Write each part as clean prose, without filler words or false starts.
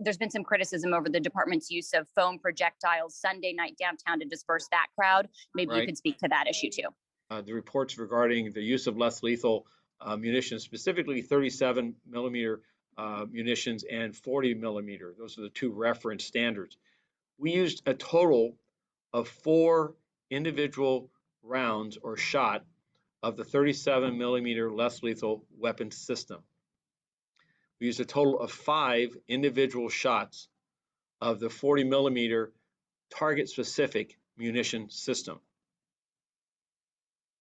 there's been some criticism over the department's use of foam projectiles Sunday night downtown to disperse that crowd. Maybe you could speak to that issue too. The reports regarding the use of less lethal munitions, specifically 37 millimeter munitions and 40 millimeter. Those are the two reference standards. We used a total of 4 individual rounds or shot of the 37 millimeter less lethal weapon system. We used a total of 5 individual shots of the 40 millimeter target specific munition system.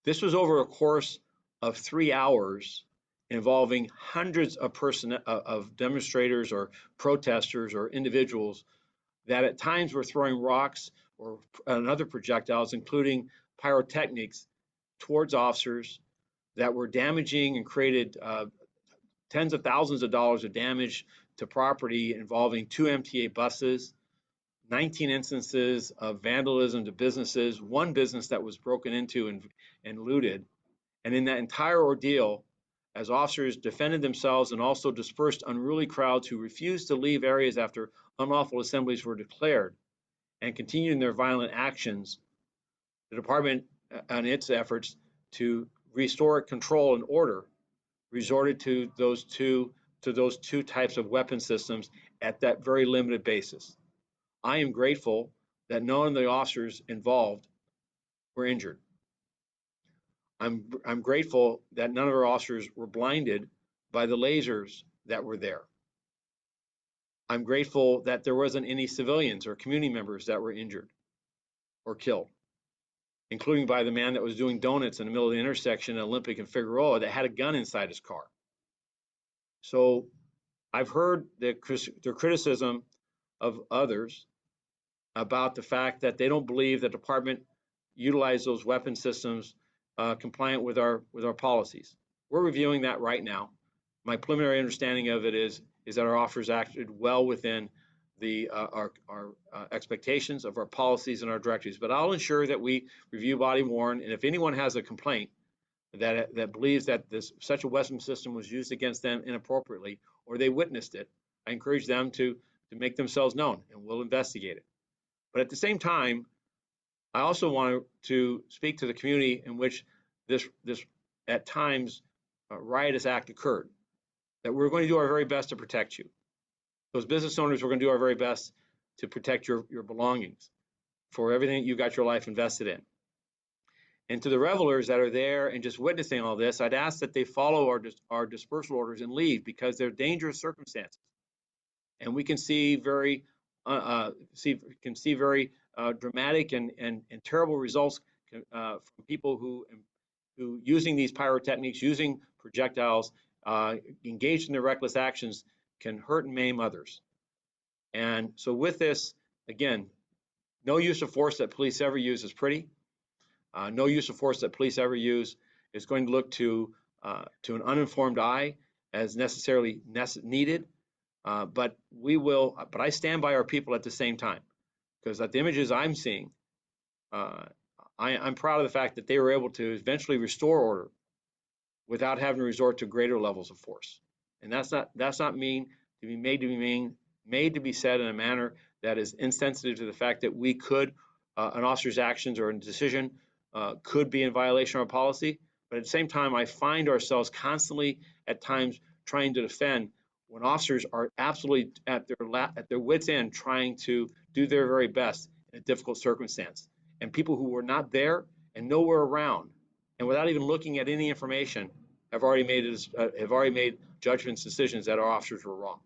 This was over a course of 3 hours involving hundreds of demonstrators or protesters or individuals that at times were throwing rocks and other projectiles, including pyrotechnics, towards officers that were damaging and created tens of thousands of dollars of damage to property involving 2 MTA buses, 19 instances of vandalism to businesses, 1 business that was broken into and looted. And in that entire ordeal, as officers defended themselves and also dispersed unruly crowds who refused to leave areas after unlawful assemblies were declared and continued in their violent actions, the department and its efforts to restore control and order resorted to those two types of weapon systems at that very limited basis. I am grateful that none of the officers involved were injured. I'm grateful that none of our officers were blinded by the lasers that were there. I'm grateful that there wasn't any civilians or community members that were injured or killed, including by the man that was doing donuts in the middle of the intersection at Olympic and Figueroa that had a gun inside his car. So I've heard the criticism of others about the fact that they don't believe the department utilized those weapon systems compliant with our policies. We're reviewing that right now. My preliminary understanding of it is that our officers acted well within our expectations of our policies and our directives. But I'll ensure that we review body worn, and if anyone has a complaint that believes that such a weapon system was used against them inappropriately, or they witnessed it, I encourage them to make themselves known, and we'll investigate it. But at the same time, I also want to speak to the community in which this at times riotous act occurred, that we're going to do our very best to protect you. Those business owners, we're going to do our very best to protect your belongings for everything you got your life invested in. And to the revelers that are there and just witnessing all this, I'd ask that they follow our dispersal orders and leave, because they're dangerous circumstances. And we can see very dramatic and terrible results from people who using these pyrotechnics, using projectiles, engaged in their reckless actions, can hurt and maim others. And so with this, again, no use of force that police ever use is pretty. No use of force that police ever use is going to look to an uninformed eye as necessarily needed. But I stand by our people at the same time, because at the images I'm seeing, I'm proud of the fact that they were able to eventually restore order without having to resort to greater levels of force. And that's not made to be said in a manner that is insensitive to the fact that we could, an officer's actions or a decision could be in violation of our policy. But at the same time, I find ourselves constantly at times trying to defend when officers are absolutely at their wits' end trying to do their very best in a difficult circumstance. And people who were not there and nowhere around, and without even looking at any information, have already made judgments, decisions that our officers were wrong.